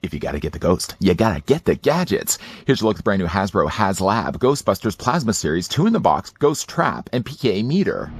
If you gotta get the ghost, you gotta get the gadgets. Here's a look at the brand new Hasbro Haslab Ghostbusters Plasma Series 2-in-the-box Ghost Trap and P.K.E meter.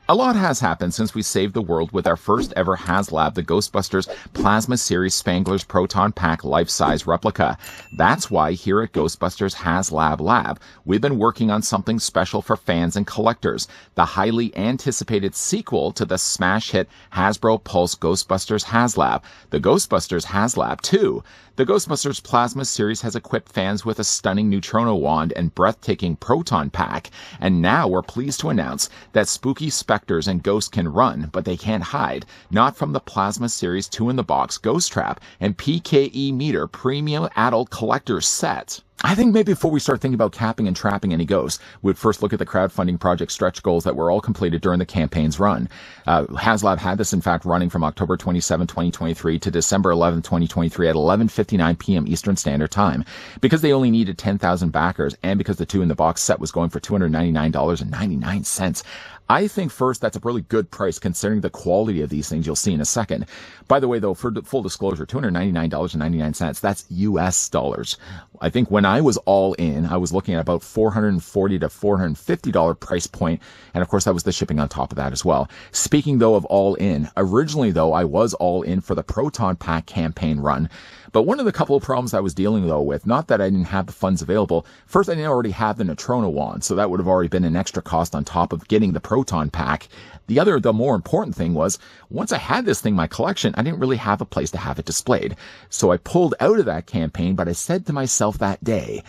A lot has happened since we saved the world with our first ever Haslab, the Ghostbusters Plasma Series Spangler's Proton Pack life-size replica. That's why here at Ghostbusters Haslab Lab, we've been working on something special for fans and collectors, the highly anticipated sequel to the smash hit Hasbro Pulse Ghostbusters Haslab, the Ghostbusters Haslab 2. The Ghostbusters Plasma Series has equipped fans with a stunning neutrino wand and breathtaking proton pack, and now we're pleased to announce that spooky specters and ghosts can run, but they can't hide, not from the Plasma Series 2-in-the-box Ghost Trap and P.K.E meter premium adult collector set. I think maybe before we start thinking about capping and trapping any ghosts, we'd first look at the crowdfunding project stretch goals that were all completed during the campaign's run. Haslab had this, in fact, running from October 27, 2023 to December 11, 2023 at 11:59 p.m. Eastern Standard Time. Because they only needed 10,000 backers and because the 2-in-the-box set was going for $299.99, I think first that's a really good price considering the quality of these things you'll see in a second. By the way, though, for full disclosure, $299.99, that's US dollars. I think when I was all in, I was looking at about $440 to $450 price point, and of course that was the shipping on top of that as well. Speaking though of all in, originally though I was all in for the Proton Pack campaign run, but one of the couple of problems I was dealing though with, not that I didn't have the funds available, first I didn't already have the neutrino wand, so that would have already been an extra cost on top of getting the Proton Pack. The more important thing was, once I had this thing in my collection, I didn't really have a place to have it displayed. So I pulled out of that campaign, but I said to myself that day,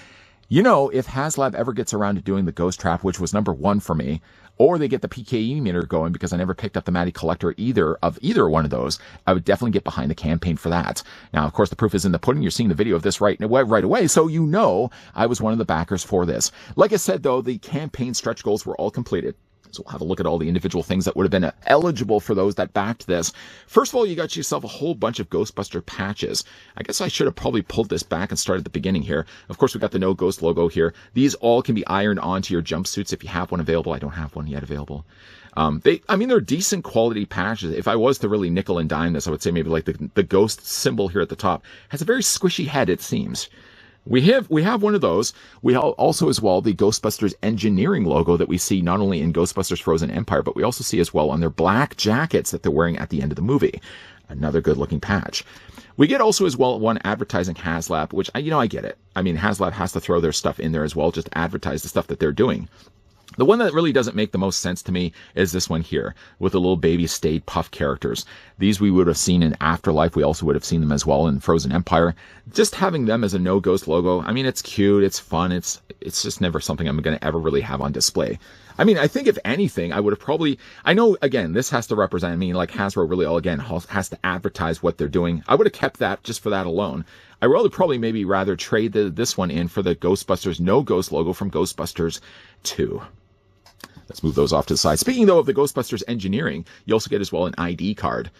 you know, if Haslab ever gets around to doing the Ghost Trap, which was number one for me, or they get the P.K.E meter going because I never picked up the Matty Collector either one of those, I would definitely get behind the campaign for that. Now, of course, the proof is in the pudding. You're seeing the video of this right away, so you know I was one of the backers for this. Like I said, though, the campaign stretch goals were all completed. So we'll have a look at all the individual things that would have been eligible for those that backed this. First of all, you got yourself a whole bunch of Ghostbuster patches. I guess I should have probably pulled this back and started at the beginning here. Of course, we got the No Ghost logo here. These all can be ironed onto your jumpsuits if you have one available. I don't have one yet available. They're decent quality patches. If I was to really nickel and dime this, I would say maybe like the ghost symbol here at the top has a very squishy head, it seems. We have one of those. We also as well the Ghostbusters engineering logo that we see not only in Ghostbusters Frozen Empire, but we also see as well on their black jackets that they're wearing at the end of the movie. Another good looking patch. We get also as well one advertising Haslab, which I get it. I mean, Haslab has to throw their stuff in there as well, just to advertise the stuff that they're doing. The one that really doesn't make the most sense to me is this one here with the little baby Stay Puft characters. These we would have seen in Afterlife. We also would have seen them as well in Frozen Empire. Just having them as a No Ghost logo, I mean, it's cute, it's fun, it's just never something I'm going to ever really have on display. I mean, I think if anything, I would have probably, I know, again, this has to represent, I mean, like Hasbro really has to advertise what they're doing. I would have kept that just for that alone. I would probably maybe rather trade this one in for the Ghostbusters No Ghost logo from Ghostbusters 2. Let's move those off to the side. Speaking, though, of the Ghostbusters engineering, you also get as well an ID card.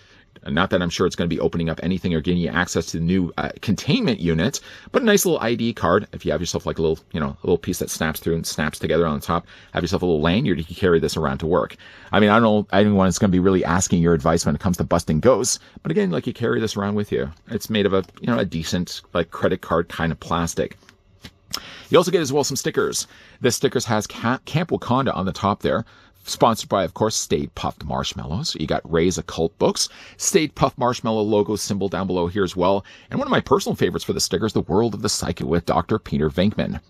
Not that I'm sure it's going to be opening up anything or getting you access to the new containment unit, but a nice little ID card. If you have yourself like a little piece that snaps through and snaps together on the top, have yourself a little lanyard, you can carry this around to work. I mean, I don't know anyone is going to be really asking your advice when it comes to busting ghosts, but again, like you carry this around with you. It's made of a decent like credit card kind of plastic. You also get as well some stickers. This stickers has Camp Wakanda on the top there. Sponsored by, of course, Stayed Puft Marshmallows. You got Ray's Occult Books. Stayed Puft Marshmallow logo symbol down below here as well. And one of my personal favorites for the stickers, The World of the Psychic with Dr. Peter Venkman.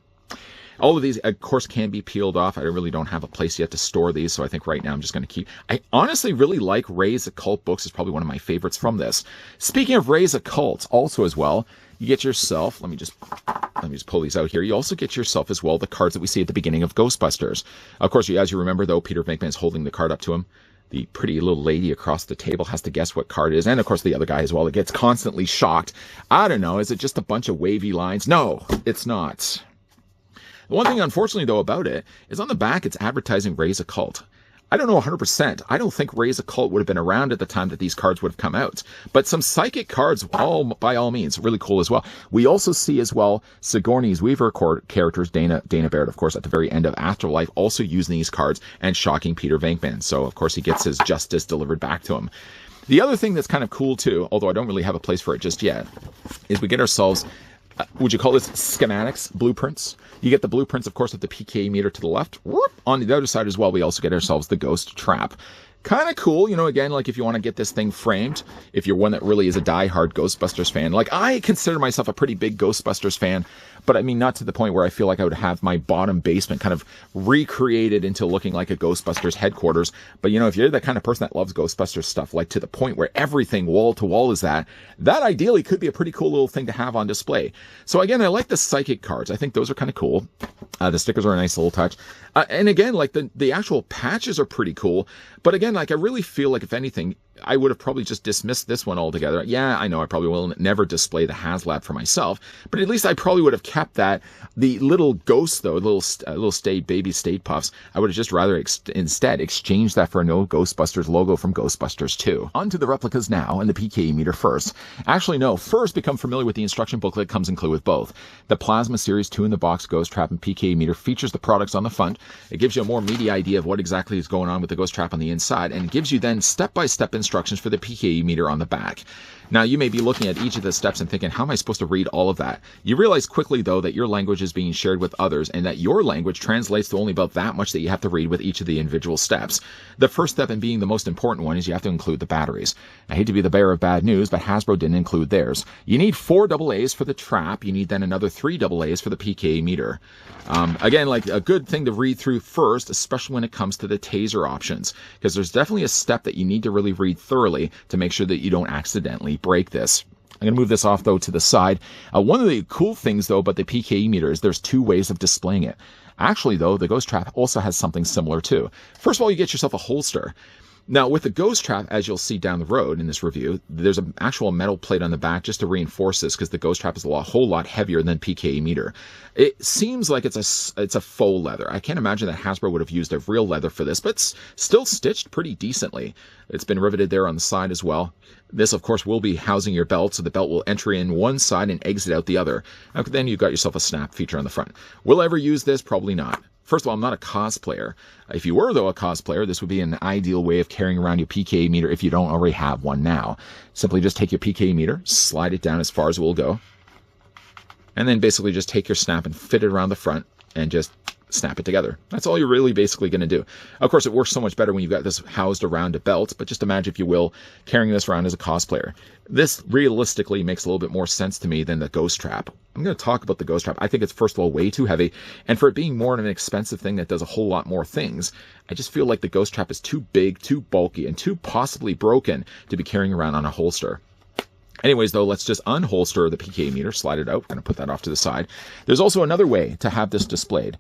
All of these, of course, can be peeled off. I really don't have a place yet to store these, so I think right now I'm just going to keep... I honestly really like Ray's Occult Books. It's probably one of my favorites from this. Speaking of Ray's Occult, also as well, you get yourself... Let me just pull these out here. You also get yourself as well the cards that we see at the beginning of Ghostbusters. Of course, as you remember, though, Peter Venkman is holding the card up to him. The pretty little lady across the table has to guess what card it is. And, of course, the other guy as well that gets constantly shocked. I don't know. Is it just a bunch of wavy lines? No, it's not. The one thing, unfortunately, though, about it is on the back, it's advertising Ray's Occult. I don't know 100%. I don't think Raise a Cult would have been around at the time that these cards would have come out. But some psychic cards, by all means, really cool as well. We also see as well Sigourney's Weaver characters, Dana Barrett, of course, at the very end of Afterlife, also using these cards and shocking Peter Venkman. So, of course, he gets his justice delivered back to him. The other thing that's kind of cool, too, although I don't really have a place for it just yet, is we get ourselves... would you call this schematics, blueprints? You get the blueprints, of course, of the P.K.E. meter to the left. On the other side as well, we also get ourselves the ghost trap. Kind of cool, you know, again, like if you want to get this thing framed, if you're one that really is a diehard Ghostbusters fan. Like, I consider myself a pretty big Ghostbusters fan, but I mean, not to the point where I feel like I would have my bottom basement kind of recreated into looking like a Ghostbusters headquarters. But, you know, if you're the kind of person that loves Ghostbusters stuff, like to the point where everything wall to wall is that ideally could be a pretty cool little thing to have on display. So again, I like the psychic cards. I think those are kind of cool. The stickers are a nice little touch. And again, like the actual patches are pretty cool. But again, like I really feel like if anything, I would have probably just dismissed this one altogether. Yeah, I know I probably will never display the Haslab for myself, but at least I probably would have kept that. The little ghosts, though, little baby state puffs, I would have just rather instead exchanged that for a no Ghostbusters logo from Ghostbusters 2. On to the replicas now, and the P.K.E. meter first. Actually, no, first become familiar with the instruction booklet that comes included with both. The Plasma Series 2-in-the-box Ghost Trap and P.K.E. meter features the products on the front. It gives you a more meaty idea of what exactly is going on with the Ghost Trap on the inside, and it gives you then step-by-step instructions for the P.K.E. meter on the back. Now, you may be looking at each of the steps and thinking, how am I supposed to read all of that? You realize quickly, though, that your language is being shared with others and that your language translates to only about that much that you have to read with each of the individual steps. The first step, and being the most important one, is you have to include the batteries. I hate to be the bearer of bad news, but Hasbro didn't include theirs. You need 4 AA's for the trap. You need then another 3 AA's for the P.K.E. meter. Again, like a good thing to read through first, especially when it comes to the taser options, because there's definitely a step that you need to really read thoroughly to make sure that you don't accidentally break this. I'm going to move this off, though, to the side. One of the cool things, though, about the P.K.E. meter is there's 2 ways of displaying it. Actually, though, the Ghost Trap also has something similar, too. First of all, you get yourself a holster. Now, with the Ghost Trap, as you'll see down the road in this review, there's an actual metal plate on the back just to reinforce this, because the Ghost Trap is a whole lot heavier than P.K.E. meter. It seems like it's a faux leather. I can't imagine that Hasbro would have used a real leather for this, but it's still stitched pretty decently. It's been riveted there on the side as well. This, of course, will be housing your belt, so the belt will enter in one side and exit out the other. Then you've got yourself a snap feature on the front. Will I ever use this? Probably not. First of all, I'm not a cosplayer. If you were, though, a cosplayer, this would be an ideal way of carrying around your P.K.E. meter if you don't already have one now. Simply just take your P.K.E. meter, slide it down as far as it will go, and then basically just take your snap and fit it around the front and just snap it together. That's all you're really basically going to do. Of course, it works so much better when you've got this housed around a belt, but just imagine, if you will, carrying this around as a cosplayer. This realistically makes a little bit more sense to me than the Ghost Trap. I'm going to talk about the Ghost Trap. I think it's, first of all, way too heavy, and for it being more of an expensive thing that does a whole lot more things, I just feel like the Ghost Trap is too big, too bulky, and too possibly broken to be carrying around on a holster. Anyways, though, let's just unholster the P.K.E. meter, slide it out. I'm going to put that off to the side. There's also another way to have this displayed.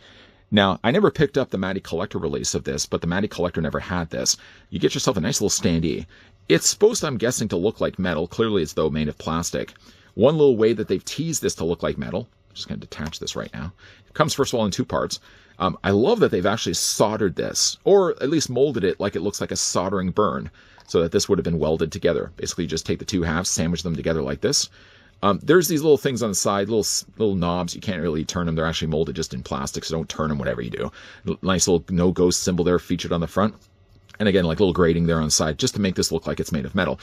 Now, I never picked up the Matty Collector release of this, but the Matty Collector never had this. You get yourself a nice little standee. It's supposed, I'm guessing, to look like metal. Clearly, it's, though, made of plastic. One little way that they've teased this to look like metal, I'm just going to detach this right now. It comes, first of all, in 2 parts. I love that they've actually soldered this, or at least molded it like it looks like a soldering burn, so that this would have been welded together. Basically, you just take the 2 halves, sandwich them together like this. There's these little things on the side, little knobs. You can't really turn them. They're actually molded just in plastic, so don't turn them whatever you do. Nice little no ghost symbol there featured on the front. And again, like little grating there on the side, just to make this look like it's made of metal.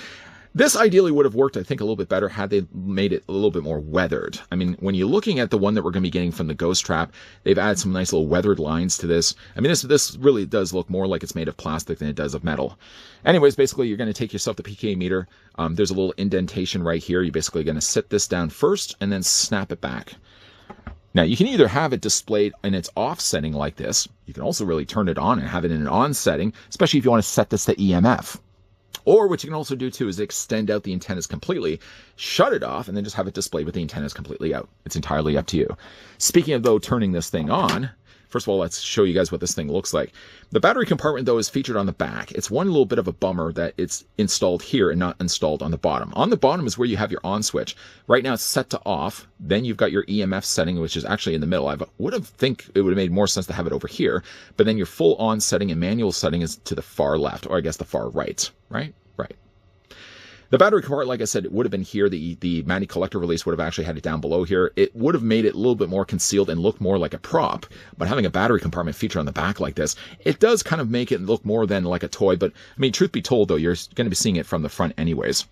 This ideally would have worked, I think, a little bit better had they made it a little bit more weathered. I mean, when you're looking at the one that we're going to be getting from the Ghost Trap, they've added some nice little weathered lines to this. I mean, this really does look more like it's made of plastic than it does of metal. Anyways, basically, you're going to take yourself the P.K.E. meter. There's a little indentation right here. You're basically going to sit this down first and then snap it back. Now, you can either have it displayed in its off setting like this. You can also really turn it on and have it in an on setting, especially if you want to set this to EMF. Or what you can also do, too, is extend out the antennas completely, shut it off, and then just have it displayed with the antennas completely out. It's entirely up to you. Speaking of, though, turning this thing on, First of all, let's show you guys what this thing looks like. The battery compartment, though, is featured on the back. It's one little bit of a bummer that it's installed here and not installed on the bottom. On the bottom is where you have your on switch. Right now it's set to off. Then you've got your EMF setting, which is actually in the middle. I would have think it would have made more sense to have it over here. But then your full on setting and manual setting is to the far left, or I guess the far right, right? Right. The battery compartment, like I said, it would have been here. The Matty collector release would have actually had it down below here. It would have made it a little bit more concealed and look more like a prop. But having a battery compartment feature on the back like this, it does kind of make it look more than like a toy. But, I mean, truth be told, though, you're going to be seeing it from the front anyways.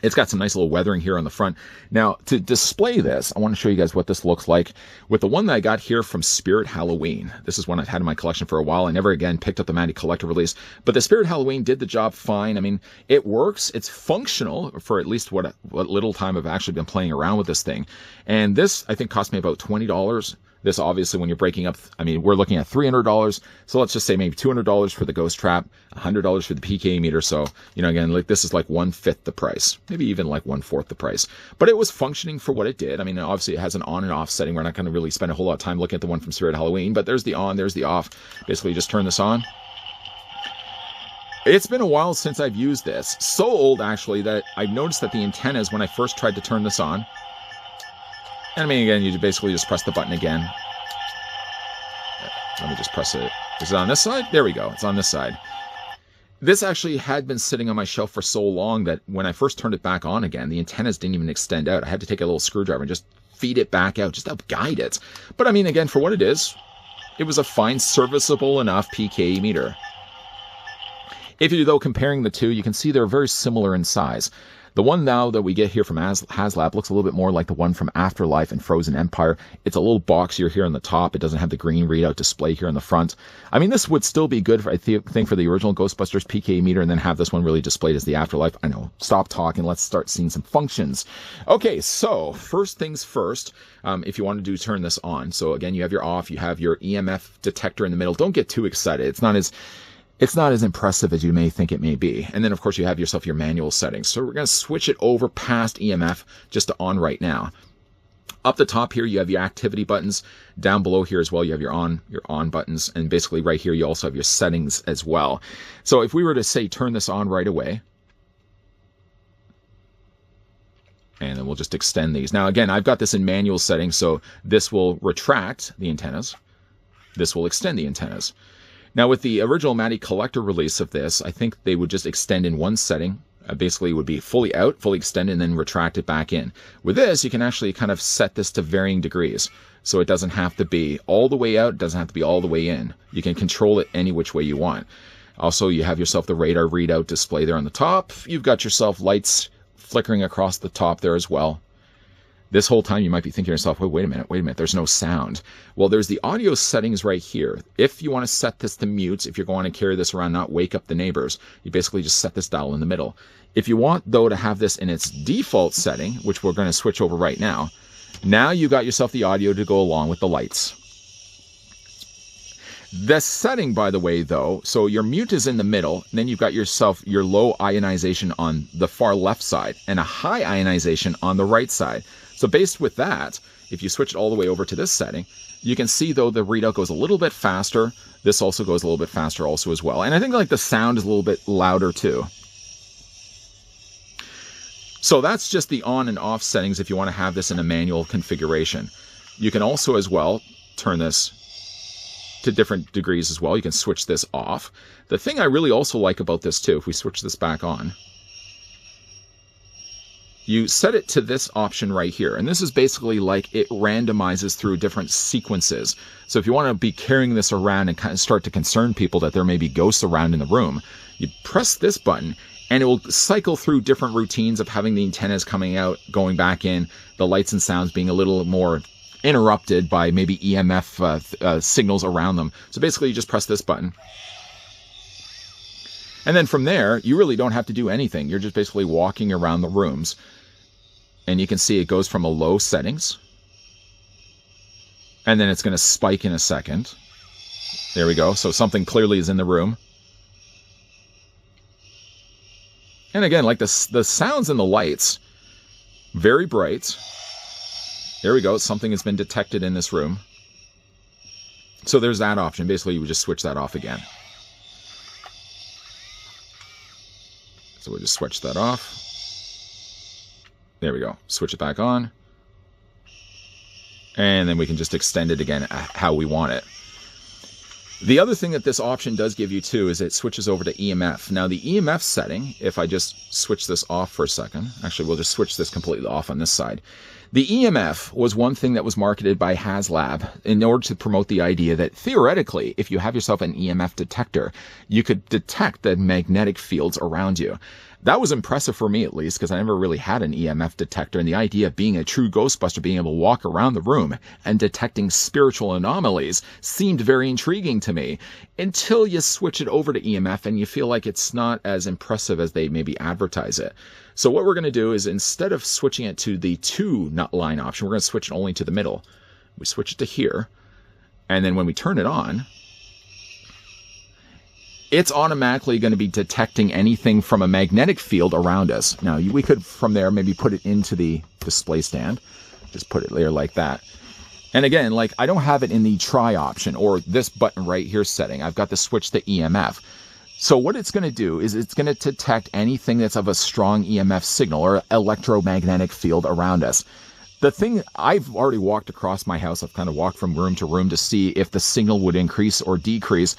It's got some nice little weathering here on the front. Now, to display this, I want to show you guys what this looks like with the one that I got here from Spirit Halloween. This is one I've had in my collection for a while. I never again picked up the Matty collector release, but the Spirit Halloween did the job fine. I mean, it works. It's functional for at least what little time I've actually been playing around with this thing. And this, I think, cost me about $20. This, obviously, when you're breaking up, I mean, we're looking at $300. So let's just say maybe $200 for the Ghost Trap, $100 for the P.K.E meter. So, you know, again, like this is like 1/5 the price, maybe even like 1/4 the price. But it was functioning for what it did. I mean, obviously, it has an on and off setting. We're not going to really spend a whole lot of time looking at the one from Spirit Halloween, but there's the on, there's the off. Basically, just turn this on. It's been a while since I've used this. So old, actually, that I noticed that the antennas, when I first tried to turn this on, and I mean, again, you basically just press the button again. Let me just press it. Is it on this side? There we go. It's on this side. This actually had been sitting on my shelf for so long that when I first turned it back on again, the antennas didn't even extend out. I had to take a little screwdriver and just feed it back out, just help guide it. But I mean, again, for what it is, it was a fine, serviceable enough P.K.E meter. If you're, though, comparing the two, you can see they're very similar in size. The one now that we get here from Haslab looks a little bit more like the one from Afterlife and Frozen Empire. It's a little boxier here on the top. It doesn't have the green readout display here on the front. I mean, this would still be good, I think, for the original Ghostbusters P.K.E meter, and then have this one really displayed as the Afterlife. I know. Stop talking. Let's start seeing some functions. Okay, so first things first, if you want to turn this on. So again, you have your off. You have your EMF detector in the middle. Don't get too excited. It's not as impressive as you may think it may be. And then, of course, you have yourself your manual settings. So we're going to switch it over past EMF just to on right now. Up the top here, you have your activity buttons. Down below here as well, you have your on buttons. And basically right here, you also have your settings as well. So if we were to say turn this on right away, and then we'll just extend these. Now, again, I've got this in manual settings, so this will retract the antennas. This will extend the antennas. Now, with the original Matty collector release of this, I think they would just extend in one setting. Basically, it would be fully out, fully extended, and then retract it back in. With this, you can actually kind of set this to varying degrees. So it doesn't have to be all the way out. It doesn't have to be all the way in. You can control it any which way you want. Also, you have yourself the radar readout display there on the top. You've got yourself lights flickering across the top there as well. This whole time you might be thinking to yourself, wait a minute, there's no sound. Well, there's the audio settings right here. If you want to set this to mute, if you're going to carry this around, not wake up the neighbors, you basically just set this dial in the middle. If you want, though, to have this in its default setting, which we're going to switch over right now, now you got yourself the audio to go along with the lights. The setting, by the way, though, so your mute is in the middle, and then you've got yourself your low ionization on the far left side and a high ionization on the right side. So based with that, if you switch it all the way over to this setting, you can see, though, the readout goes a little bit faster. This also goes a little bit faster also as well. And I think like the sound is a little bit louder too. So that's just the on and off settings if you want to have this in a manual configuration. You can also as well turn this to different degrees as well. You can switch this off. The thing I really also like about this too, if we switch this back on, you set it to this option right here. And this is basically like it randomizes through different sequences. So if you want to be carrying this around and kind of start to concern people that there may be ghosts around in the room, you press this button and it will cycle through different routines of having the antennas coming out, going back in, the lights and sounds being a little more interrupted by maybe EMF signals around them. So basically you just press this button. And then from there, you really don't have to do anything. You're just basically walking around the rooms. And you can see it goes from a low settings. And then it's going to spike in a second. There we go. So something clearly is in the room. And again, like the sounds and the lights, very bright. There we go. Something has been detected in this room. So there's that option. Basically, you would just switch that off again. So we'll just switch that off. There we go. Switch it back on. And then we can just extend it again how we want it. The other thing that this option does give you too is it switches over to EMF. Now the EMF setting, if I just switch this off for a second, actually we'll just switch this completely off on this side. The EMF was one thing that was marketed by Haslab in order to promote the idea that theoretically, if you have yourself an EMF detector, you could detect the magnetic fields around you. That was impressive for me, at least, because I never really had an EMF detector, and the idea of being a true Ghostbuster, being able to walk around the room and detecting spiritual anomalies seemed very intriguing to me, until you switch it over to EMF and you feel like it's not as impressive as they maybe advertise it. So what we're going to do is, instead of switching it to the 2 line option, we're going to switch it only to the middle. We switch it to here, and then when we turn it on, it's automatically going to be detecting anything from a magnetic field around us. Now, we could, from there, maybe put it into the display stand. Just put it there like that. And again, like, I don't have it in the try option or this button right here setting. I've got the switch to EMF. So what it's going to do is it's going to detect anything that's of a strong EMF signal or electromagnetic field around us. The thing, I've already walked across my house. I've kind of walked from room to room to see if the signal would increase or decrease.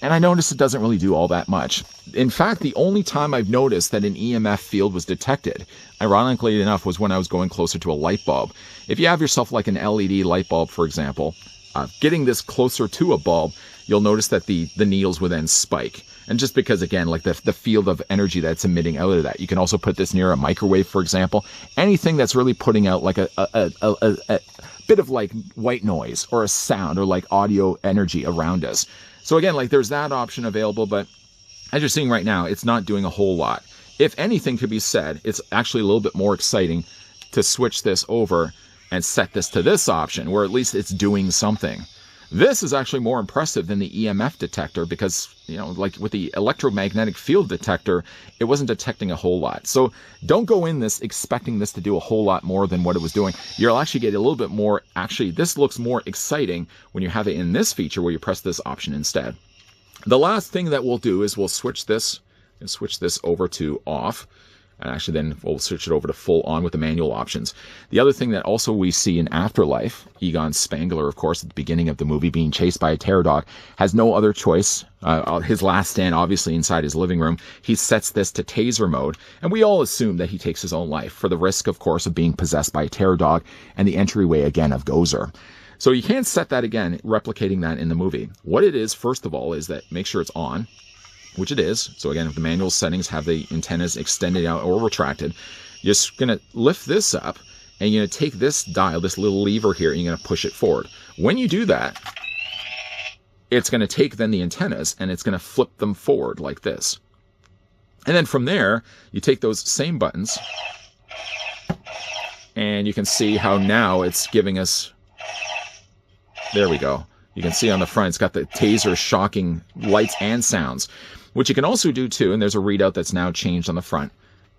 And I noticed it doesn't really do all that much. In fact, the only time I've noticed that an EMF field was detected, ironically enough, was when I was going closer to a light bulb. If you have yourself like an LED light bulb, for example, getting this closer to a bulb, you'll notice that the needles would then spike. And just because, again, like the field of energy that's emitting out of that. You can also put this near a microwave, for example. Anything that's really putting out like a bit of like white noise or a sound or like audio energy around us. So again, like there's that option available, but as you're seeing right now, it's not doing a whole lot. If anything could be said, it's actually a little bit more exciting to switch this over and set this to this option, where at least it's doing something. This is actually more impressive than the EMF detector because, you know, like with the electromagnetic field detector, it wasn't detecting a whole lot. So don't go in this expecting this to do a whole lot more than what it was doing. You'll actually get a little bit more. Actually, this looks more exciting when you have it in this feature where you press this option instead. The last thing that we'll do is we'll switch this over to off. And actually then we'll switch it over to full on with the manual options. The other thing that also we see in Afterlife, Egon Spangler, of course, at the beginning of the movie, being chased by a terror dog, has no other choice. His last stand, obviously, inside his living room. He sets this to taser mode, and we all assume that he takes his own life for the risk, of course, of being possessed by a terror dog and the entryway, again, of Gozer. So you can't set that again, replicating that in the movie. What it is, first of all, is that make sure it's on, which it is. So again, if the manual settings have the antennas extended out or retracted, you're just going to lift this up and you're going to take this dial, this little lever here, and you're going to push it forward. When you do that, it's going to take then the antennas and it's going to flip them forward like this. And then from there, you take those same buttons and you can see how now it's giving us, there we go. You can see on the front, it's got the taser shocking lights and sounds. What you can also do too, and there's a readout that's now changed on the front.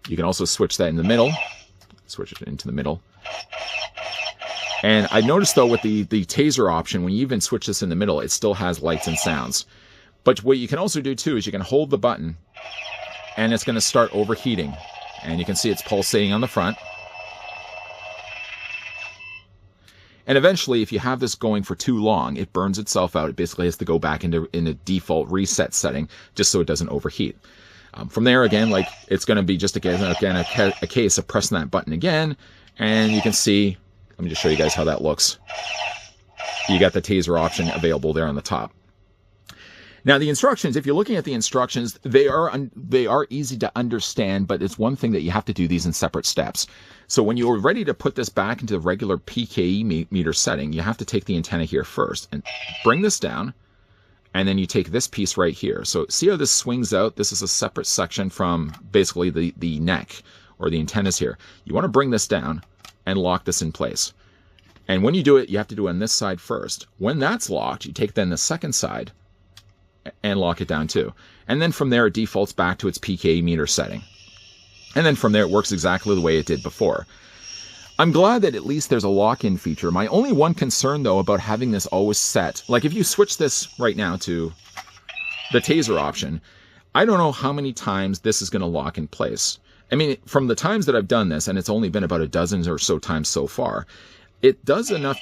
You can also switch that in the middle. Switch it into the middle. And I noticed though with the taser option, when you even switch this in the middle, it still has lights and sounds. But what you can also do too is you can hold the button and it's going to start overheating. And you can see it's pulsating on the front. And eventually, if you have this going for too long, it burns itself out. It basically has to go back in a default reset setting just so it doesn't overheat. From there, again, like it's going to be just again a case of pressing that button again. And you can see, let me just show you guys how that looks. You got the taser option available there on the top. Now, the instructions, if you're looking at the instructions, they are easy to understand, but it's one thing that you have to do these in separate steps. So when you're ready to put this back into the regular P.K.E. meter setting, you have to take the antenna here first and bring this down, and then you take this piece right here. So see how this swings out? This is a separate section from basically the neck or the antennas here. You want to bring this down and lock this in place. And when you do it, you have to do it on this side first. When that's locked, you take then the second side and lock it down too. And then from there, it defaults back to its P.K.E. meter setting. And then from there, it works exactly the way it did before. I'm glad that at least there's a lock-in feature. My only one concern, though, about having this always set, like if you switch this right now to the taser option, I don't know how many times this is going to lock in place. I mean, from the times that I've done this, and it's only been about a dozen or so times so far, it does a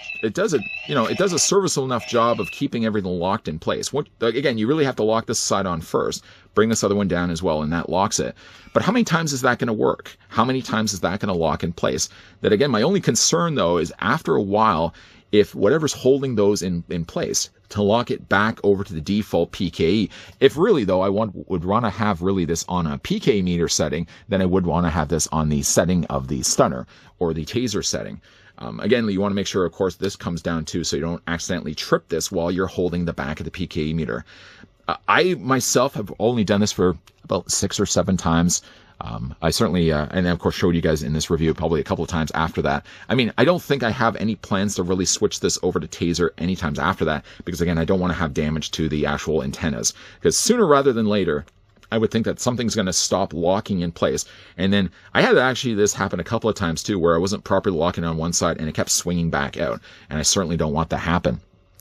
serviceable enough job of keeping everything locked in place. Again, you really have to lock this side on first, bring this other one down as well, and that locks it. But how many times is that going to work? How many times is that going to lock in place? That again, my only concern though is after a while, if whatever's holding those in place, to lock it back over to the default P.K.E. If really though I would want to have really this on a P.K.E. meter setting, then I would want to have this on the setting of the stunner or the taser setting. Again, you want to make sure, of course, this comes down too, so you don't accidentally trip this while you're holding the back of the P.K.E. meter. I myself have only done this for about 6 or 7 times. I certainly, and of course showed you guys in this review probably a couple of times after that. I mean, I don't think I have any plans to really switch this over to taser any times after that, because again, I don't want to have damage to the actual antennas, because sooner rather than later, I would think that something's going to stop locking in place. And then I had actually this happen a couple of times too, where I wasn't properly locking on one side and it kept swinging back out. And I certainly don't want that to happen.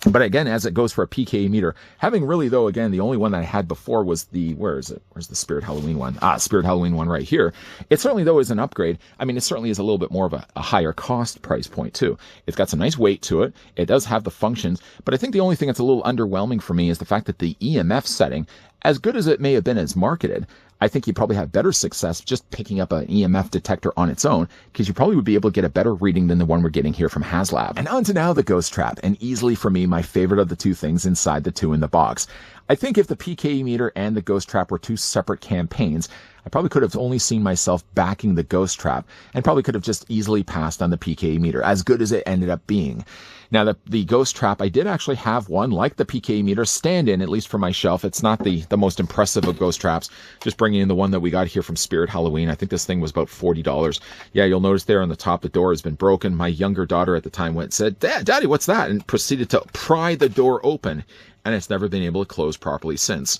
But again, as it goes for a P.K.E. meter, having really though, again, the only one that I had before was the, where is it? Where's the Spirit Halloween one? Spirit Halloween one right here. It certainly though is an upgrade. I mean, it certainly is a little bit more of a higher cost price point too. It's got some nice weight to it. It does have the functions, but I think the only thing that's a little underwhelming for me is the fact that the EMF setting, as good as it may have been as marketed, I think you'd probably have better success just picking up an EMF detector on its own, because you probably would be able to get a better reading than the one we're getting here from Haslab. And on to now the Ghost Trap, and easily for me my favorite of the two things inside the two in the box. I think if the P.K.E. meter and the Ghost Trap were two separate campaigns, I probably could have only seen myself backing the Ghost Trap, and probably could have just easily passed on the P.K.E. meter, as good as it ended up being. Now, the Ghost Trap, I did actually have one, like the P.K.E. meter, stand in, at least for my shelf. It's not the most impressive of Ghost Traps. Just bringing in the one that we got here from Spirit Halloween. I think this thing was about $40. Yeah, you'll notice there on the top, the door has been broken. My younger daughter at the time went and said, Daddy, what's that? And proceeded to pry the door open. And it's never been able to close properly since.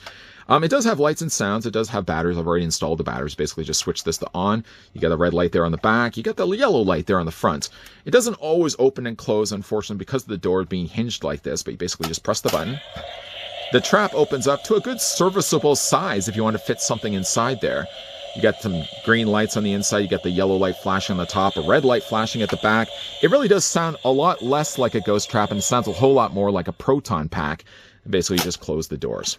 It does have lights and sounds. It does have batteries. I've already installed the batteries. Basically just switch this to on. You got the red light there on the back. You got the yellow light there on the front. It doesn't always open and close, unfortunately, because of the door being hinged like this, but you basically just press the button. The trap opens up to a good serviceable size if you want to fit something inside there. You got some green lights on the inside. You got the yellow light flashing on the top, a red light flashing at the back. It really does sound a lot less like a Ghost Trap, and it sounds a whole lot more like a proton pack. Basically, you just close the doors.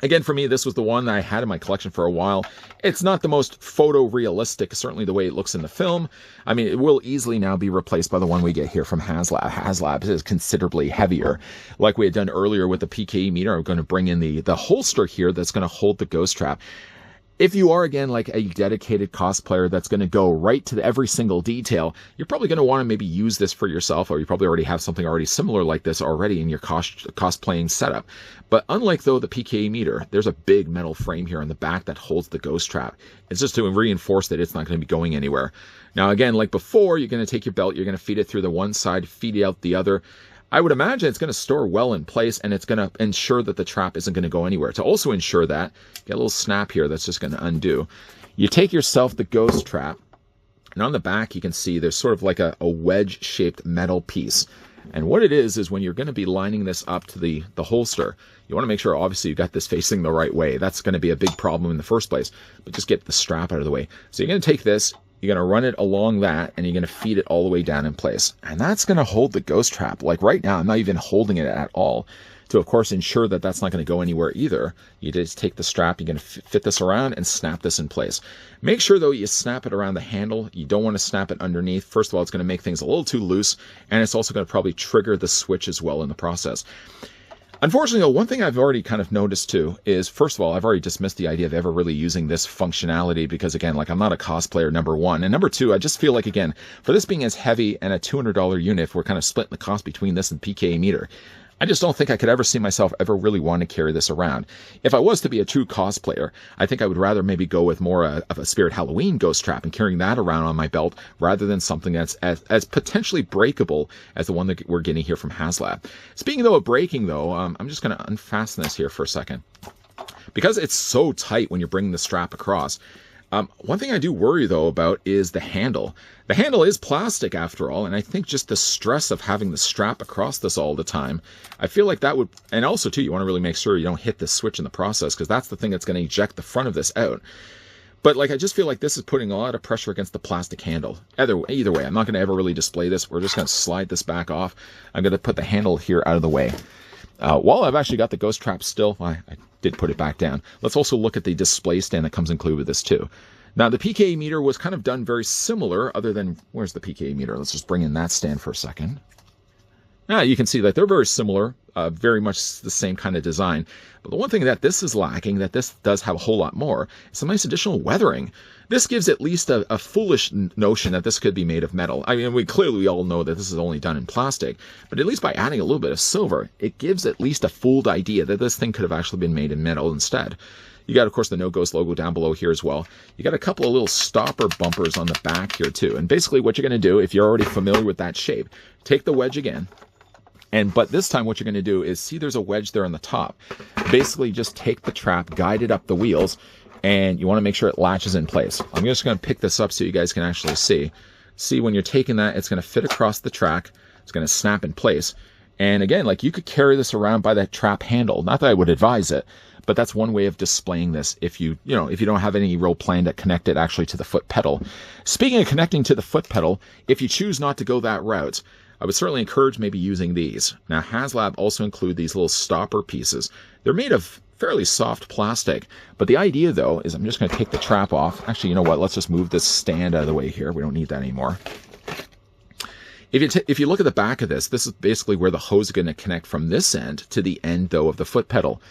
Again, for me, this was the one that I had in my collection for a while. It's not the most photorealistic, certainly the way it looks in the film. I mean, it will easily now be replaced by the one we get here from Haslab. Haslab is considerably heavier. Like we had done earlier with the P.K.E. meter, I'm going to bring in the holster here that's going to hold the Ghost Trap. If you are, again, like a dedicated cosplayer that's going to go right to every single detail, you're probably going to want to maybe use this for yourself, or you probably already have something already similar like this already in your cosplaying setup. But unlike, though, the P.K.E. meter, there's a big metal frame here on the back that holds the Ghost Trap. It's just to reinforce that it's not going to be going anywhere. Now, again, like before, you're going to take your belt, you're going to feed it through the one side, feed it out the other. I would imagine it's going to store well in place, and it's going to ensure that the trap isn't going to go anywhere. To also ensure that, get a little snap here that's just going to undo. You take yourself the Ghost Trap, and on the back you can see there's sort of like a wedge-shaped metal piece. And what it is when you're going to be lining this up to the holster, you want to make sure, obviously, you got this facing the right way. That's going to be a big problem in the first place, but just get the strap out of the way. So you're going to take this, you're going to run it along that, and you're going to feed it all the way down in place. And that's going to hold the Ghost Trap. Like right now, I'm not even holding it at all. To, of course, ensure that that's not going to go anywhere either, you just take the strap, you're going to fit this around and snap this in place. Make sure, though, you snap it around the handle. You don't want to snap it underneath. First of all, it's going to make things a little too loose, and it's also going to probably trigger the switch as well in the process. Unfortunately, though, one thing I've already kind of noticed too is, first of all, I've already dismissed the idea of ever really using this functionality because, again, like I'm not a cosplayer, number one. And number two, I just feel like, again, for this being as heavy and a $200 unit, if we're kind of splitting the cost between this and P.K.E. meter, I just don't think I could ever see myself ever really want to carry this around. If I was to be a true cosplayer, I think I would rather maybe go with more of a Spirit Halloween Ghost Trap and carrying that around on my belt rather than something that's as potentially breakable as the one that we're getting here from Haslab. Speaking, though, of breaking, though, I'm just going to unfasten this here for a second. Because it's so tight when you're bringing the strap across, One thing I do worry, though, about is the handle. The handle is plastic, after all, and I think just the stress of having the strap across this all the time, I feel like that would... And also, too, you want to really make sure you don't hit the switch in the process, because that's the thing that's going to eject the front of this out. But, like, I just feel like this is putting a lot of pressure against the plastic handle. Either way, I'm not going to ever really display this. We're just going to slide this back off. I'm going to put the handle here out of the way. While I've actually got the ghost trap still, I did put it back down. Let's also look at the display stand that comes included with this too. Now, the P.K.E meter was kind of done very similar, other than, where's the P.K.E meter? Let's just bring in that stand for a second. Now, you can see that they're very similar, very much the same kind of design. But the one thing that this is lacking, that this does have a whole lot more, is some nice additional weathering. This gives at least a foolish notion that this could be made of metal. I mean, we all know that this is only done in plastic, but at least by adding a little bit of silver, it gives at least a fooled idea that this thing could have actually been made in metal instead. You got, of course, the No Ghost logo down below here as well. You got a couple of little stopper bumpers on the back here too. And basically what you're going to do, if you're already familiar with that shape, take the wedge again. But this time what you're going to do is, see there's a wedge there on the top. Basically just take the trap, guide it up the wheels, and you want to make sure it latches in place. I'm just going to pick this up so you guys can actually see. See, when you're taking that, it's going to fit across the track. It's going to snap in place. And again, like, you could carry this around by that trap handle. Not that I would advise it, but that's one way of displaying this if you don't have any real plan to connect it actually to the foot pedal. Speaking of connecting to the foot pedal, if you choose not to go that route, I would certainly encourage maybe using these. Now, Haslab also include these little stopper pieces. They're made of fairly soft plastic, but the idea, though, is I'm just going to take the trap off. Actually, you know what? Let's just move this stand out of the way here. We don't need that anymore. If you look at the back of this is basically where the hose is going to connect from this end to the end, though, of the foot pedal.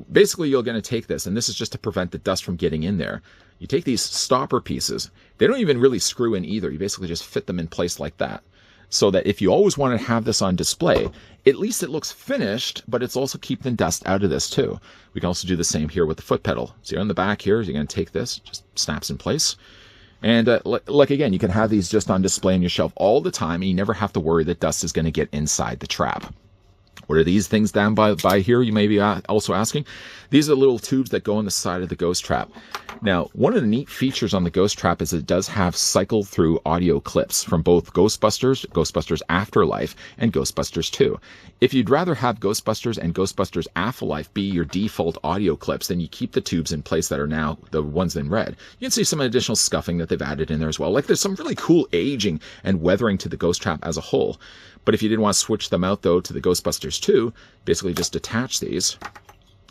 Basically, you're going to take this, and this is just to prevent the dust from getting in there. You take these stopper pieces. They don't even really screw in either. You basically just fit them in place like that. So that if you always want to have this on display, at least it looks finished, but it's also keeping dust out of this too. We can also do the same here with the foot pedal. So you're on the back here, you're going to take this, just snaps in place. And like again, you can have these just on display on your shelf all the time, and you never have to worry that dust is going to get inside the trap. What are these things down by here, you may be also asking? These are little tubes that go on the side of the ghost trap. Now, one of the neat features on the ghost trap is it does have cycle-through audio clips from both Ghostbusters, Ghostbusters Afterlife, and Ghostbusters 2. If you'd rather have Ghostbusters and Ghostbusters Afterlife be your default audio clips, then you keep the tubes in place that are now the ones in red. You can see some additional scuffing that they've added in there as well. Like, there's some really cool aging and weathering to the ghost trap as a whole. But if you did want to switch them out, though, to the Ghostbusters 2, basically just detach these.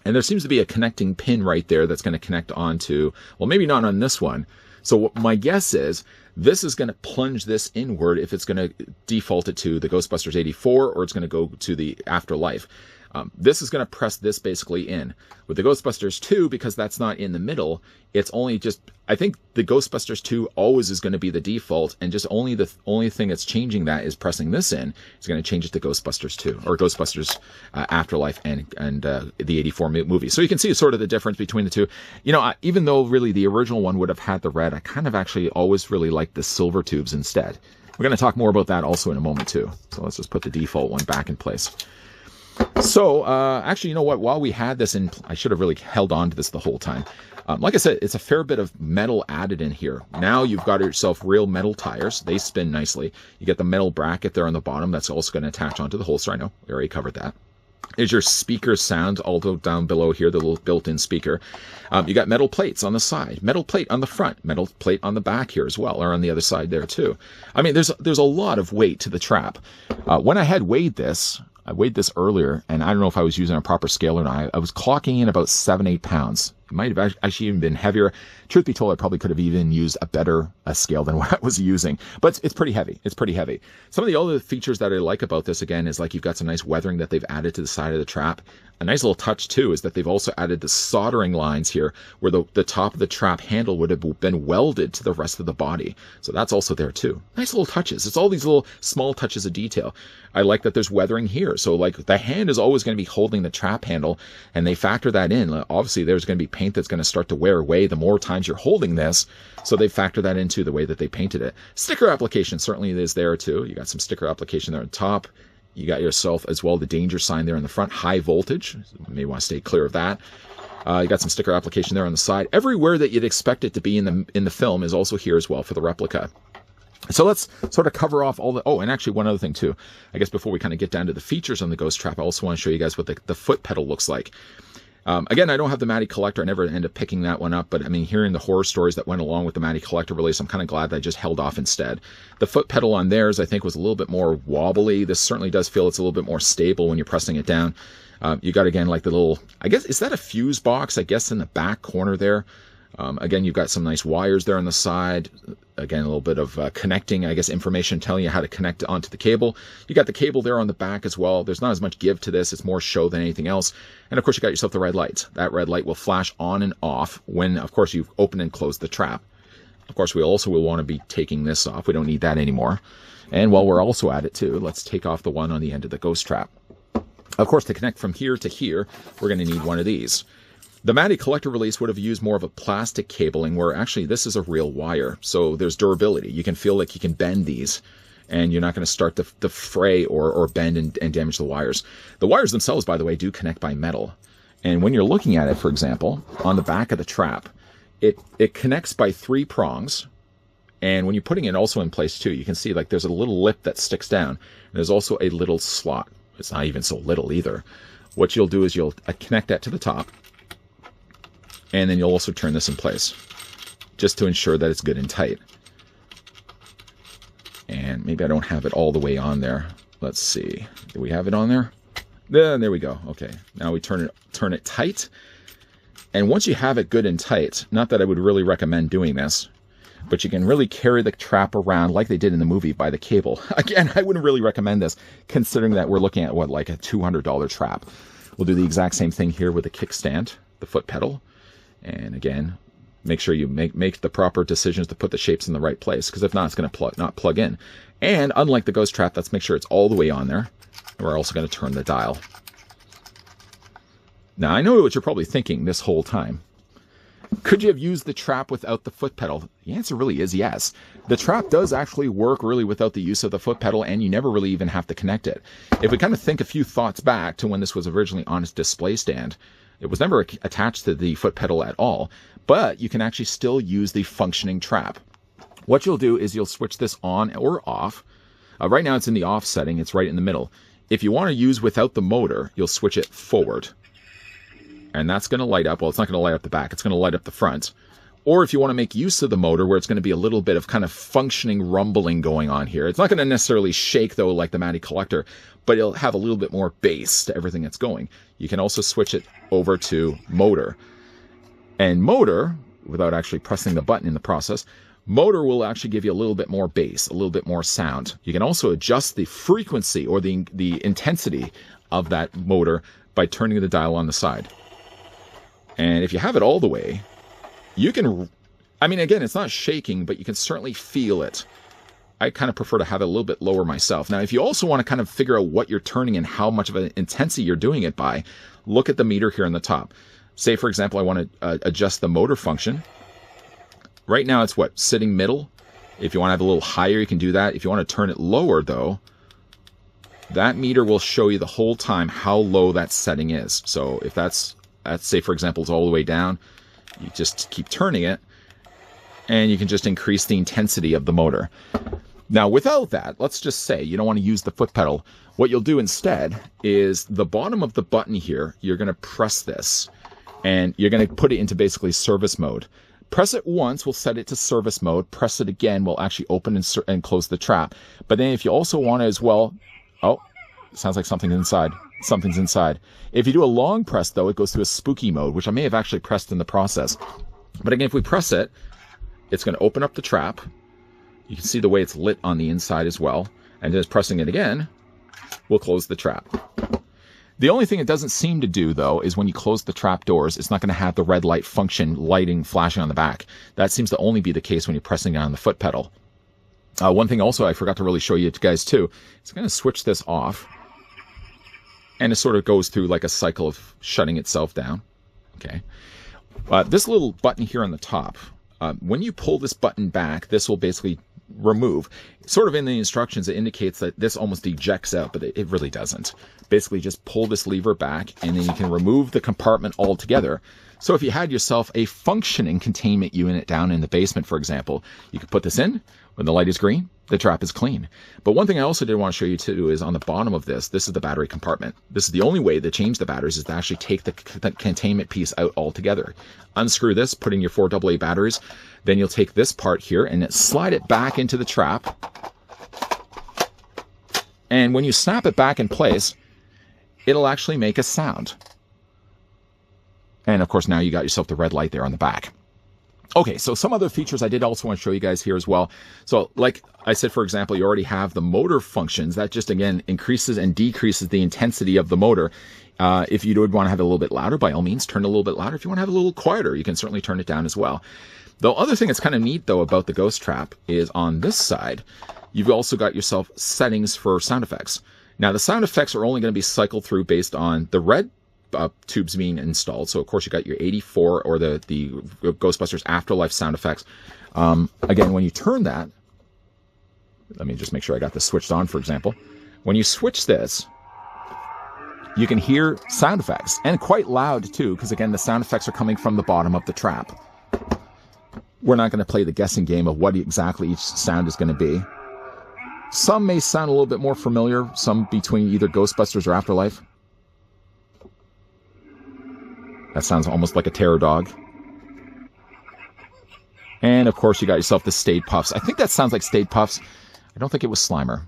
And there seems to be a connecting pin right there that's going to connect onto, well, maybe not on this one. So my guess is this is going to plunge this inward if it's going to default it to the Ghostbusters 84 or it's going to go to the Afterlife. This is going to press this basically in. With the Ghostbusters 2, because that's not in the middle, it's only just, I think the Ghostbusters 2 always is going to be the default, and just the only thing that's changing that is pressing this in. It's going to change it to Ghostbusters 2, or Ghostbusters Afterlife and the 84 movie. So you can see sort of the difference between the two. You know, even though really the original one would have had the red, I kind of actually always really liked the silver tubes instead. We're going to talk more about that also in a moment too. So let's just put the default one back in place. So, actually, you know what? While we had this in, I should have really held on to this the whole time. Like I said, it's a fair bit of metal added in here. Now you've got yourself real metal tires. They spin nicely. You get the metal bracket there on the bottom. That's also going to attach onto the holster. I know, we already covered that. There's your speaker sound, also down below here, the little built-in speaker. You got metal plates on the side, metal plate on the front, metal plate on the back here as well, or on the other side there too. I mean, there's a lot of weight to the trap. When I had weighed this, I weighed this earlier, and I don't know if I was using a proper scale or not. I was clocking in about 7-8 pounds. It might have actually even been heavier. Truth be told, I probably could have even used a better scale than what I was using. But it's pretty heavy. It's pretty heavy. Some of the other features that I like about this, again, is like you've got some nice weathering that they've added to the side of the trap. A nice little touch, too, is that they've also added the soldering lines here where the top of the trap handle would have been welded to the rest of the body. So that's also there, too. Nice little touches. It's all these little small touches of detail. I like that there's weathering here. So, like, the hand is always going to be holding the trap handle, and they factor that in. Obviously, there's going to be paint that's going to start to wear away the more times you're holding this. So they factor that into the way that they painted it. Sticker application certainly is there, too. You got some sticker application there on top. You got yourself as well the danger sign there in the front, high voltage. You may want to stay clear of that. You got some sticker application there on the side. Everywhere that you'd expect it to be in the film is also here as well for the replica. So let's sort of cover off all the... Oh, and actually one other thing too. I guess before we kind of get down to the features on the Ghost Trap, I also want to show you guys what the foot pedal looks like. Again, I don't have the Matty Collector. I never end up picking that one up. But I mean, hearing the horror stories that went along with the Matty Collector release, I'm kind of glad that I just held off instead. The foot pedal on theirs, I think, was a little bit more wobbly. This certainly does feel it's a little bit more stable when you're pressing it down. You got, again, like the little... I guess, is that a fuse box? I guess in the back corner there. Again, you've got some nice wires there on the side. Again, a little bit of connecting, I guess, information telling you how to connect onto the cable. You got the cable there on the back as well. There's not as much give to this. It's more show than anything else. And of course, you got yourself the red light. That red light will flash on and off when, of course, you've opened and closed the trap. Of course, we also will want to be taking this off. We don't need that anymore. And while we're also at it too, let's take off the one on the end of the Ghost Trap. Of course, to connect from here to here, we're going to need one of these. The Matty Collector release would have used more of a plastic cabling, where actually this is a real wire. So there's durability. You can feel like you can bend these, and you're not going to start to fray or bend and damage the wires. The wires themselves, by the way, do connect by metal. And when you're looking at it, for example, on the back of the trap, it connects by 3 prongs. And when you're putting it also in place too, you can see like there's a little lip that sticks down. And there's also a little slot. It's not even so little either. What you'll do is you'll connect that to the top. And then you'll also turn this in place, just to ensure that it's good and tight. And maybe I don't have it all the way on there. Let's see. Do we have it on there? There we go. Okay. Now we turn it tight. And once you have it good and tight, not that I would really recommend doing this, but you can really carry the trap around like they did in the movie by the cable. Again, I wouldn't really recommend this, considering that we're looking at, what, like a $200 trap. We'll do the exact same thing here with the kickstand, the foot pedal. And again, make sure you make the proper decisions to put the shapes in the right place, because if not, it's going to not plug in. And unlike the Ghost Trap, let's make sure it's all the way on there. And we're also going to turn the dial. Now, I know what you're probably thinking this whole time. Could you have used the trap without the foot pedal? The answer really is yes. The trap does actually work really without the use of the foot pedal, and you never really even have to connect it. If we kind of think a few thoughts back to when this was originally on its display stand, it was never attached to the foot pedal at all, but you can actually still use the functioning trap. What you'll do is you'll switch this on or off. Right now it's in the off setting. It's right in the middle. If you want to use without the motor, you'll switch it forward. And that's going to light up. Well, it's not going to light up the back. It's going to light up the front. Or if you want to make use of the motor, where it's going to be a little bit of kind of functioning rumbling going on here. It's not going to necessarily shake, though, like the Matty Collector, but it'll have a little bit more bass to everything that's going. You can also switch it over to motor. And motor, without actually pressing the button in the process, motor will actually give you a little bit more bass, a little bit more sound. You can also adjust the frequency or the intensity of that motor by turning the dial on the side. And if you have it all the way, you can, I mean, again, it's not shaking, but you can certainly feel it. I kind of prefer to have it a little bit lower myself. Now, if you also want to kind of figure out what you're turning and how much of an intensity you're doing it by, look at the meter here on the top. Say, for example, I want to adjust the motor function. Right now, it's what? Sitting middle. If you want to have a little higher, you can do that. If you want to turn it lower, though, that meter will show you the whole time how low that setting is. So if that's say, for example, it's all the way down, you just keep turning it, and you can just increase the intensity of the motor. Now, without that, let's just say you don't want to use the foot pedal. What you'll do instead is the bottom of the button here, you're going to press this, and you're going to put it into basically service mode. Press it once, we'll set it to service mode. Press it again, we'll actually open and close the trap. But then if you also want to as well... Oh, sounds like something's inside. Something's inside. If you do a long press, though, it goes to a spooky mode, which I may have actually pressed in the process. But again, if we press it, it's going to open up the trap. You can see the way it's lit on the inside as well. And just pressing it again, we'll close the trap. The only thing it doesn't seem to do, though, is when you close the trap doors, it's not going to have the red light function lighting, flashing on the back. That seems to only be the case when you're pressing it on the foot pedal. One thing also I forgot to really show you guys, too. It's going to switch this off. And it sort of goes through like a cycle of shutting itself down. Okay. This little button here on the top, when you pull this button back, this will basically remove. Sort of in the instructions, it indicates that this almost ejects out, but it really doesn't. Basically, just pull this lever back, and then you can remove the compartment altogether. So if you had yourself a functioning containment unit down in the basement, for example, you could put this in. When the light is green, the trap is clean. But one thing I also did want to show you too is on the bottom of this is the battery compartment. This is the only way to change the batteries, is to actually take the containment piece out altogether. Unscrew this, put in your 4 AA batteries. Then you'll take this part here and slide it back into the trap. And when you snap it back in place, it'll actually make a sound. And of course, now you got yourself the red light there on the back. Okay, so some other features I did also want to show you guys here as well. So like I said, for example, you already have the motor functions. That just, again, increases and decreases the intensity of the motor. If you would want to have it a little bit louder, by all means, turn it a little bit louder. If you want to have it a little quieter, you can certainly turn it down as well. The other thing that's kind of neat, though, about the Ghost Trap is on this side, you've also got yourself settings for sound effects. Now, the sound effects are only going to be cycled through based on the red tubes being installed. So of course you got your 84 or the Ghostbusters Afterlife sound effects. Again, when you turn that, let me just make sure I got this switched on, for example. When you switch this, you can hear sound effects, and quite loud too, because again, the sound effects are coming from the bottom of the trap. We're not going to play the guessing game of what exactly each sound is going to be. Some may sound a little bit more familiar, some between either Ghostbusters or Afterlife. That sounds almost like a terror dog. And of course, you got yourself the Stayed Puffs. I think that sounds like Stayed Puffs. I don't think it was Slimer.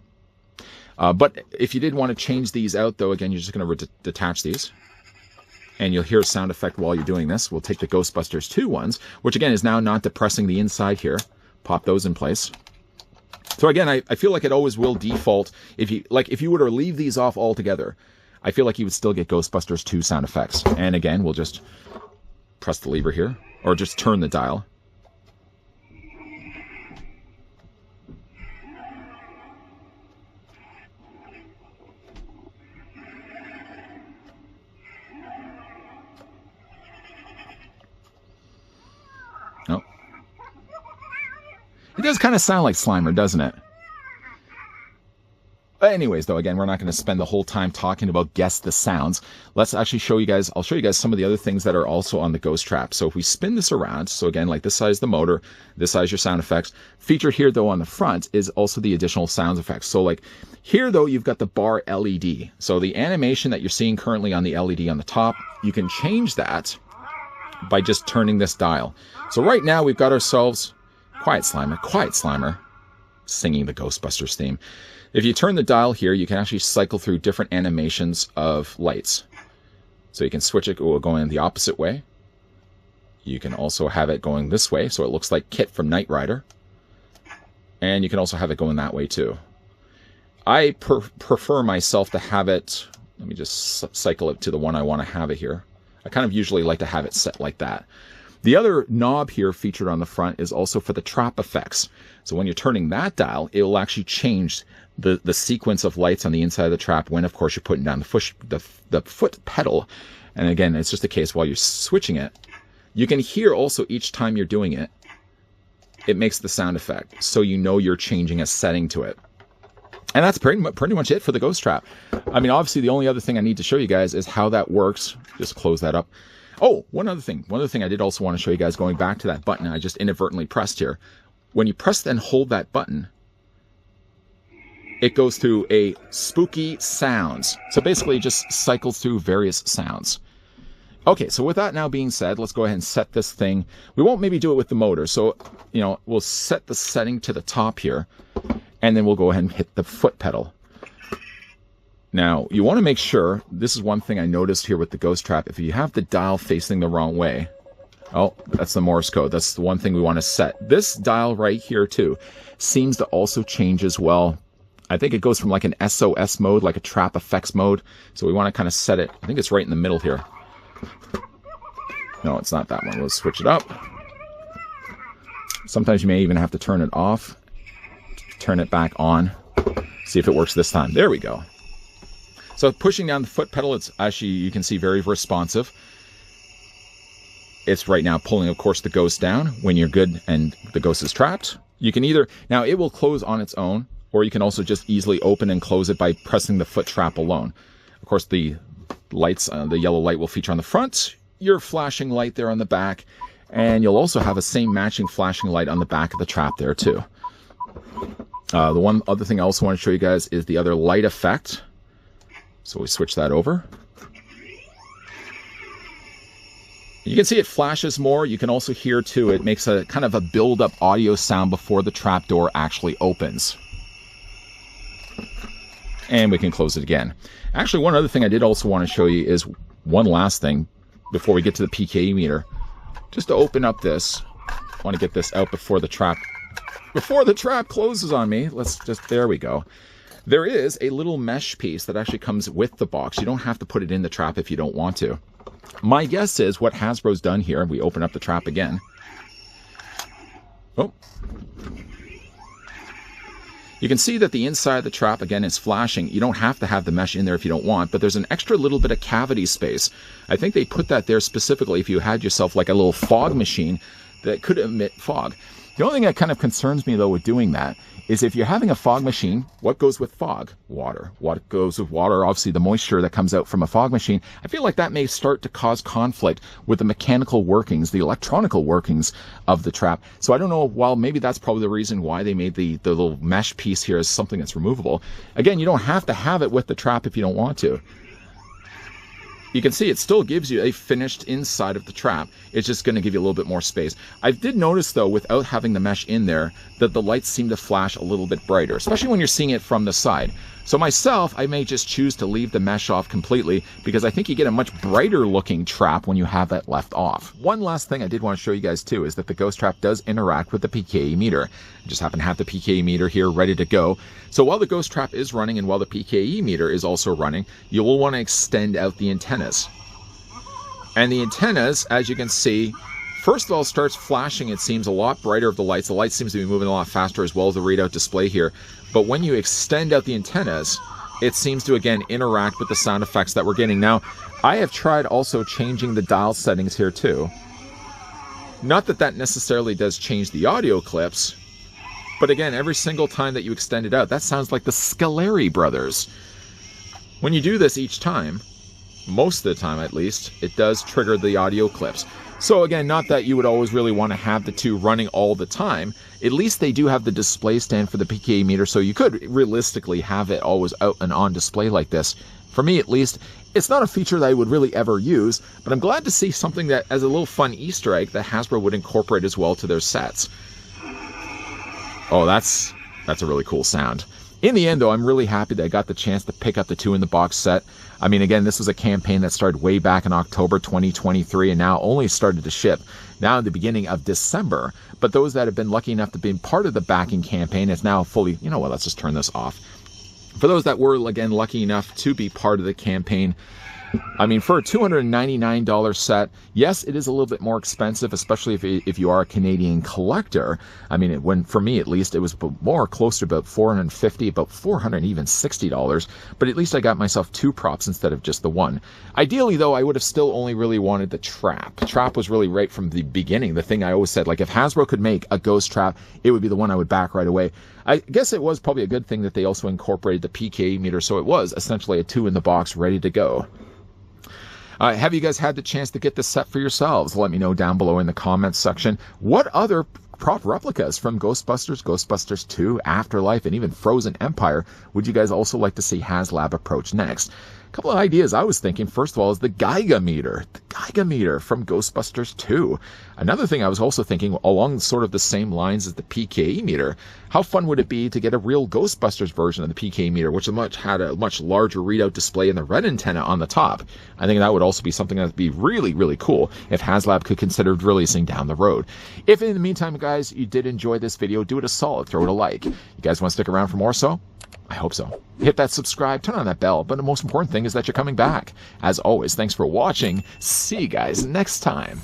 But if you did want to change these out, though, again, you're just going to detach these. And you'll hear a sound effect while you're doing this. We'll take the Ghostbusters 2 ones, which again is now not depressing the inside here. Pop those in place. So again, I feel like it always will default. If you were to leave these off altogether, I feel like you would still get Ghostbusters 2 sound effects. And again, we'll just press the lever here, or just turn the dial. Oh. It does kind of sound like Slimer, doesn't it? Anyways, though, again, we're not going to spend the whole time talking about guess the sounds. Let's actually show you guys, I'll show you guys some of the other things that are also on the Ghost Trap. So if we spin this around, so again, like this side is the motor, this side is your sound effects. Feature here, though, on the front is also the additional sound effects. So like here, though, you've got the bar LED. So the animation that you're seeing currently on the LED on the top, you can change that by just turning this dial. So right now, we've got ourselves Quiet Slimer, singing the Ghostbusters theme. If you turn the dial here, you can actually cycle through different animations of lights. So you can switch it going the opposite way. You can also have it going this way, so it looks like Kit from Knight Rider. And you can also have it going that way too. I prefer myself to have it, let me just cycle it to the one I want to have it here. I kind of usually like to have it set like that. The other knob here featured on the front is also for the trap effects. So when you're turning that dial, it will actually change the sequence of lights on the inside of the trap when, of course, you're putting down the foot pedal. And again, it's just a case while you're switching it. You can hear also each time you're doing it, it makes the sound effect. So you know you're changing a setting to it. And that's pretty much it for the Ghost Trap. I mean, obviously, the only other thing I need to show you guys is how that works. Just close that up. Oh, one other thing I did also want to show you guys, going back to that button I just inadvertently pressed here. When you press and hold that button, it goes through a spooky sounds. So basically it just cycles through various sounds. Okay, so with that now being said, let's go ahead and set this thing. We won't maybe do it with the motor. So, we'll set the setting to the top here, and then we'll go ahead and hit the foot pedal. Now, you want to make sure, this is one thing I noticed here with the Ghost Trap, if you have the dial facing the wrong way, oh, that's the Morse code. That's the one thing we want to set. This dial right here, too, seems to also change as well. I think it goes from like an SOS mode, like a trap effects mode. So we want to kind of set it, I think it's right in the middle here. No, it's not that one. We'll switch it up. Sometimes you may even have to turn it off, turn it back on, see if it works this time. There we go. So pushing down the foot pedal, it's actually, you can see, very responsive. It's right now pulling, of course, the ghost down when you're good and the ghost is trapped. You can either, now it will close on its own, or you can also just easily open and close it by pressing the foot trap alone. Of course, the lights, the yellow light will feature on the front. your flashing light there on the back, and you'll also have a same matching flashing light on the back of the trap there too. The one other thing I also want to show you guys is the other light effect. So we switch that over. You can see it flashes more. You can also hear too, it makes a kind of a build-up audio sound before the trap door actually opens. And we can close it again. Actually, one other thing I did also want to show you is one last thing before we get to the P.K.E meter. Just to open up this, I want to get this out before the trap closes on me. There we go. There is a little mesh piece that actually comes with the box. You don't have to put it in the trap if you don't want to. My guess is what Hasbro's done here, we open up the trap again. Oh. You can see that the inside of the trap, again, is flashing. You don't have to have the mesh in there if you don't want, but there's an extra little bit of cavity space. I think they put that there specifically if you had yourself like a little fog machine that could emit fog. The only thing that kind of concerns me, though, with doing that is if you're having a fog machine, what goes with fog? Water. What goes with water? Obviously, the moisture that comes out from a fog machine. I feel like that may start to cause conflict with the mechanical workings, the electronical workings of the trap. So I don't know, well, maybe that's probably the reason why they made the little mesh piece here as something that's removable. Again, you don't have to have it with the trap if you don't want to. You can see it still gives you a finished inside of the trap. It's just going to give you a little bit more space. I did notice, though, without having the mesh in there, that the lights seem to flash a little bit brighter, especially when you're seeing it from the side. So myself, I may just choose to leave the mesh off completely because I think you get a much brighter looking trap when you have that left off. One last thing I did want to show you guys too is that the ghost trap does interact with the P.K.E meter. I just happen to have the P.K.E meter here ready to go. So while the ghost trap is running and while the P.K.E meter is also running, you will want to extend out the antennas. And the antennas, as you can see, first of all, starts flashing. It seems a lot brighter of the lights. The light seems to be moving a lot faster as well as the readout display here. But when you extend out the antennas, it seems to, again, interact with the sound effects that we're getting. Now, I have tried also changing the dial settings here too. Not that that necessarily does change the audio clips, but again, every single time that you extend it out, that sounds like the Scaleri brothers. When you do this each time, most of the time at least, it does trigger the audio clips. So again, not that you would always really want to have the two running all the time. At least they do have the display stand for the P.K.E meter, so you could realistically have it always out and on display like this. For me, at least, it's not a feature that I would really ever use, but I'm glad to see something that, as a little fun Easter egg, that Hasbro would incorporate as well to their sets. Oh, that's a really cool sound. In the end, though, I'm really happy that I got the chance to pick up the 2-in-the-box set. I mean, again, this was a campaign that started way back in October 2023 and now only started to ship now in the beginning of December. But those that have been lucky enough to be part of the backing campaign, it's now fully, you know what, let's just turn this off. For those that were, again, lucky enough to be part of the campaign, I mean, for a $299 set, yes, it is a little bit more expensive, especially if you are a Canadian collector. I mean, for me at least, it was more close to about $450, about $400, even $60. But at least I got myself 2 props instead of just the one. Ideally, though, I would have still only really wanted the trap. The trap was really right from the beginning. The thing I always said, like if Hasbro could make a ghost trap, it would be the one I would back right away. I guess it was probably a good thing that they also incorporated the P.K.E meter, so it was essentially a 2-in-the-box ready to go. Have you guys had the chance to get this set for yourselves? Let me know down below in the comments section. What other prop replicas from Ghostbusters, Ghostbusters 2, Afterlife, and even Frozen Empire would you guys also like to see Haslab approach next? A couple of ideas I was thinking, first of all, is the Geiger meter. The Geiger meter from Ghostbusters 2. Another thing I was also thinking, along sort of the same lines as the P.K.E meter, how fun would it be to get a real Ghostbusters version of the P.K.E meter, which had a much larger readout display and the red antenna on the top? I think that would also be something that would be really, really cool if Haslab could consider releasing down the road. If in the meantime, guys, you did enjoy this video, do it a solid, throw it a like. You guys want to stick around for more so? I hope so. Hit that subscribe, turn on that bell, but the most important thing is that you're coming back. As always, thanks for watching. See you guys next time.